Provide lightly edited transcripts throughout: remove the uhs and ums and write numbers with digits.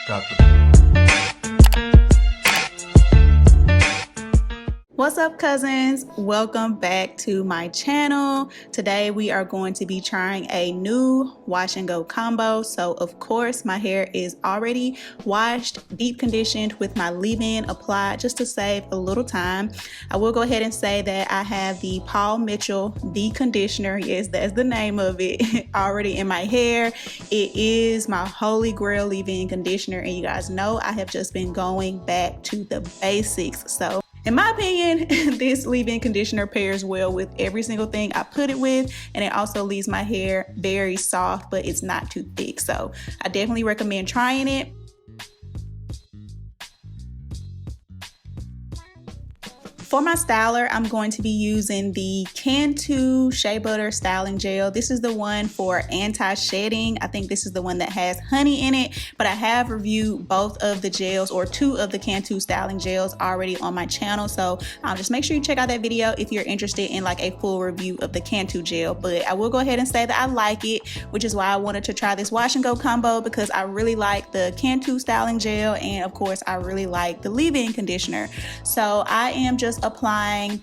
Got the What's up, cousins? Welcome back to my channel. Today we are going to be trying a new wash and go combo. So of course my hair is already washed, deep conditioned with my leave-in applied just to save a little time. I will go ahead and say that I have the Paul Mitchell deconditioner, yes, that's the name of it, already in my hair. It is my holy grail leave-in conditioner, and you guys know I have just been going back to the basics. So in my opinion, this leave-in conditioner pairs well with every single thing I put it with, and it also leaves my hair very soft, but it's not too thick. So I definitely recommend trying it. For my styler, I'm going to be using the Cantu Shea Butter Styling Gel. This is the one for anti-shedding. I think this is the one that has honey in it, but I have reviewed both of the gels, or two of the Cantu styling gels, already on my channel. So just make sure you check out that video if you're interested in like a full review of the Cantu gel. But I will go ahead and say that I like it, which is why I wanted to try this wash and go combo, because I really like the Cantu styling gel, and of course I really like the leave-in conditioner. So I am just applying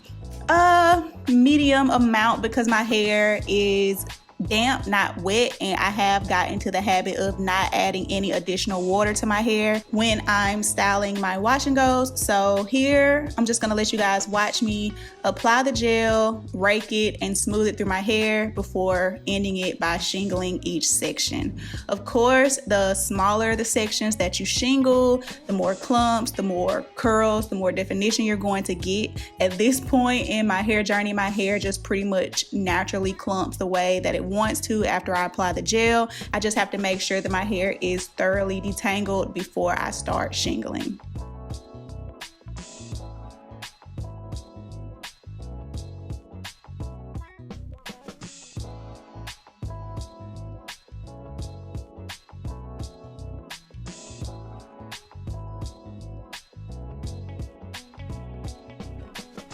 a medium amount because my hair is damp, not wet, and I have gotten into the habit of not adding any additional water to my hair when I'm styling my wash and goes. So here I'm just gonna let you guys watch me apply the gel, rake it, and smooth it through my hair before ending it by shingling each section. Of course, the smaller the sections that you shingle, the more clumps, the more curls, the more definition you're going to get. At this point in my hair journey, my hair just pretty much naturally clumps the way that it wants to after I apply the gel. I just have to make sure that my hair is thoroughly detangled before I start shingling.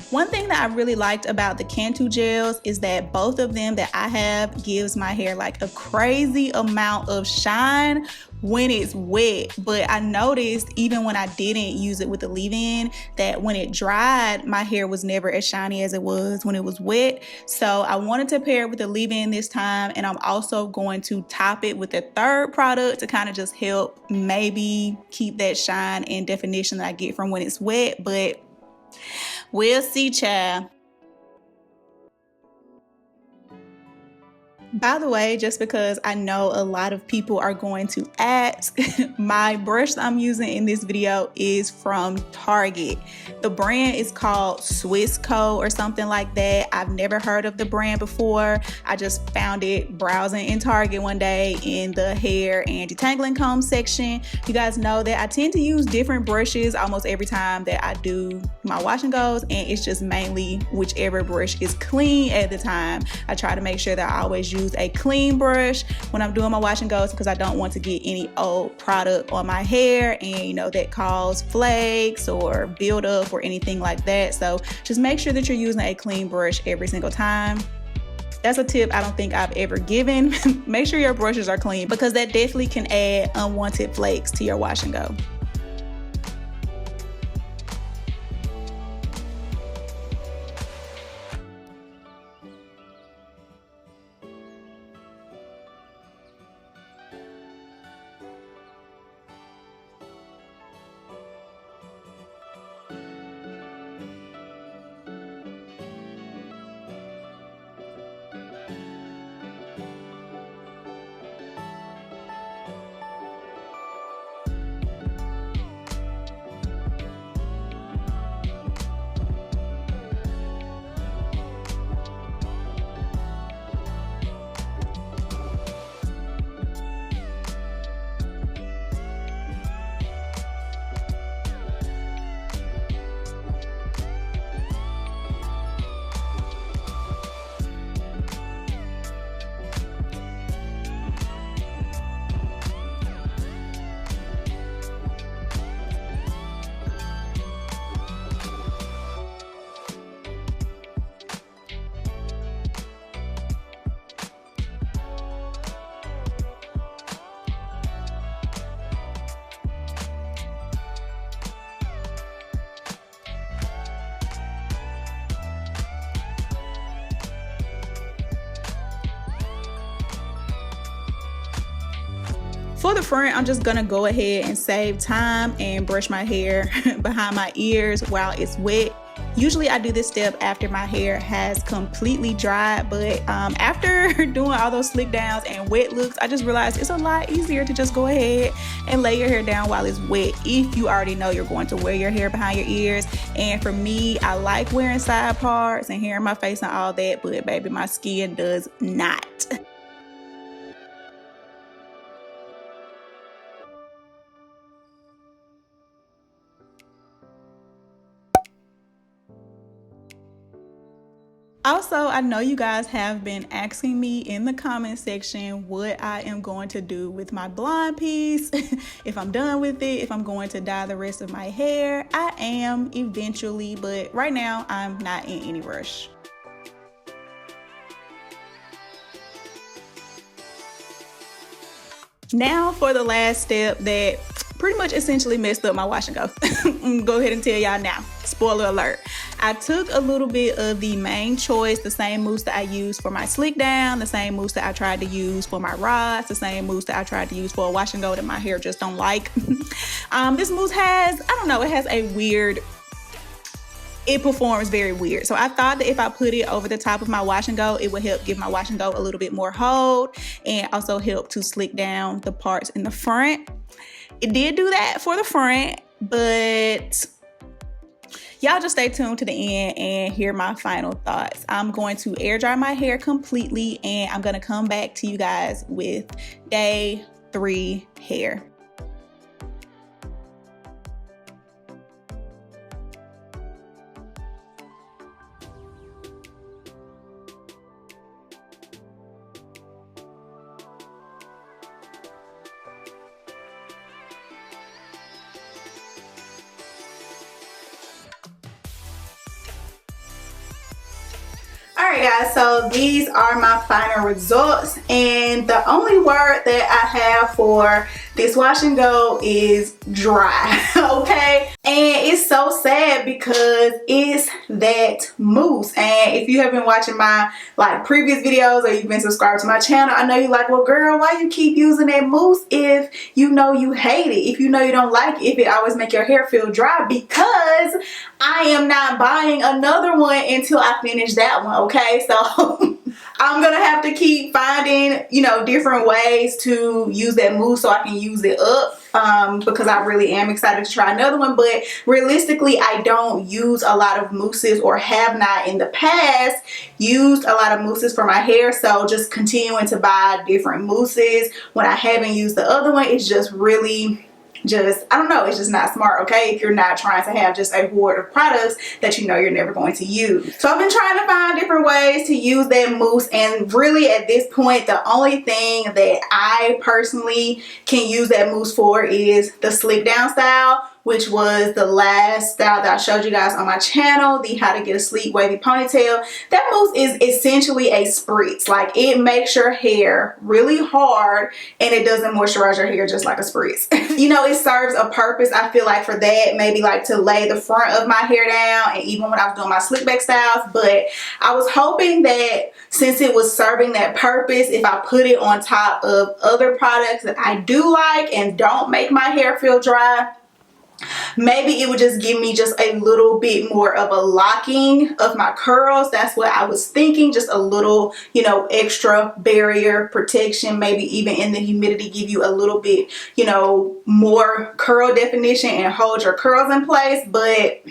One thing that I really liked about the Cantu gels is that both of them that I have gives my hair like a crazy amount of shine when it's wet. But I noticed even when I didn't use it with the leave-in, that when it dried, my hair was never as shiny as it was when it was wet. So I wanted to pair it with the leave-in this time, and I'm also going to top it with a third product to kind of just help maybe keep that shine and definition that I get from when it's wet. But we'll see, child. By the way, just because I know a lot of people are going to ask, my brush I'm using in this video is from Target. The brand is called Swissco or something like that. I've never heard of the brand before. I just found it browsing in Target one day in the hair and detangling comb section. You guys know that I tend to use different brushes almost every time that I do my wash and goes, and it's just mainly whichever brush is clean at the time. I try to make sure that I always use a clean brush when I'm doing my wash and goes, because I don't want to get any old product on my hair and that cause flakes or buildup or anything like that. So just make sure that you're using a clean brush every single time. That's a tip I don't think I've ever given. Make sure your brushes are clean, because that definitely can add unwanted flakes to your wash and go. For the front, I'm just gonna go ahead and save time and brush my hair behind my ears while it's wet. Usually I do this step after my hair has completely dried, but after doing all those slick downs and wet looks, I just realized it's a lot easier to just go ahead and lay your hair down while it's wet if you already know you're going to wear your hair behind your ears. And for me, I like wearing side parts and hair in my face and all that, but baby, my skin does not. Also, I know you guys have been asking me in the comment section what I am going to do with my blonde piece, if I'm done with it, if I'm going to dye the rest of my hair. I am eventually, but right now I'm not in any rush. Now for the last step that pretty much essentially messed up my wash and go. I'm gonna go ahead and tell y'all now. Spoiler alert. I took a little bit of the main choice, the same mousse that I used for my slick down, the same mousse that I tried to use for my rods, the same mousse that I tried to use for a wash and go that my hair just don't like. This mousse has, I don't know, it has a weird, it performs very weird. So I thought that if I put it over the top of my wash and go, it would help give my wash and go a little bit more hold and also help to slick down the parts in the front. It did do that for the front, but y'all just stay tuned to the end and hear my final thoughts. I'm going to air dry my hair completely and I'm gonna come back to you guys with day 3 hair. Alright guys, so these are my final results, and the only word that I have for this wash and go is dry. Okay, and it's so sad because it's that mousse. And if you have been watching my previous videos or you've been subscribed to my channel, I know you're like, well girl, why you keep using that mousse if you know you hate it, if you know you don't like it, if it always make your hair feel dry? Because I am not buying another one until I finish that one. Okay, so I'm gonna have to keep finding, you know, different ways to use that mousse so I can use it up, because I really am excited to try another one. But realistically, I don't use a lot of mousses, or have not in the past used a lot of mousses for my hair. So just continuing to buy different mousses when I haven't used the other one is just really I don't know, it's just not smart, okay, if you're not trying to have just a hoard of products that you know you're never going to use. So I've been trying to find different ways to use that mousse, and really at this point the only thing that I personally can use that mousse for is the slick down style, which was the last style that I showed you guys on my channel, the how to get a sleek wavy ponytail. That mousse is essentially a spritz. Like, it makes your hair really hard and it doesn't moisturize your hair just like a spritz. You know, it serves a purpose, I feel like, for that, maybe like to lay the front of my hair down, and even when I was doing my slick back styles. But I was hoping that since it was serving that purpose, if I put it on top of other products that I do like and don't make my hair feel dry, maybe it would just give me just a little bit more of a locking of my curls. That's what I was thinking, just a little, you know, extra barrier protection, maybe even in the humidity give you a little bit, you know, more curl definition and hold your curls in place. But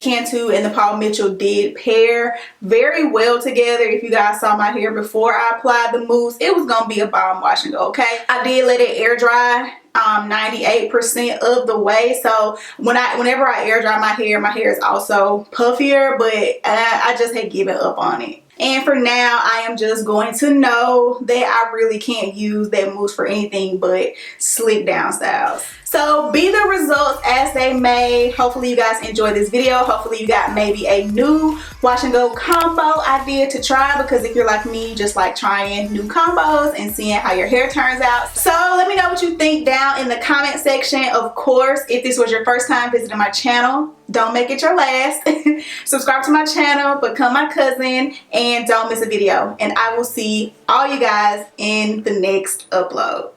Cantu and the Paul Mitchell did pair very well together. If you guys saw my hair before I applied the mousse, it was gonna be a bomb wash and go. Okay, I did let it air dry 98% of the way. So whenever I air dry my hair is also puffier, but I just had given up on it. And for now, I am just going to know that I really can't use that mousse for anything but slick down styles. So be the results as they may. Hopefully you guys enjoyed this video. Hopefully you got maybe a new wash and go combo idea to try, because if you're like me, you just like trying new combos and seeing how your hair turns out. So let me know what you think down in the comment section. Of course, if this was your first time visiting my channel, don't make it your last. Subscribe to my channel, become my cousin, and don't miss a video. And I will see all you guys in the next upload.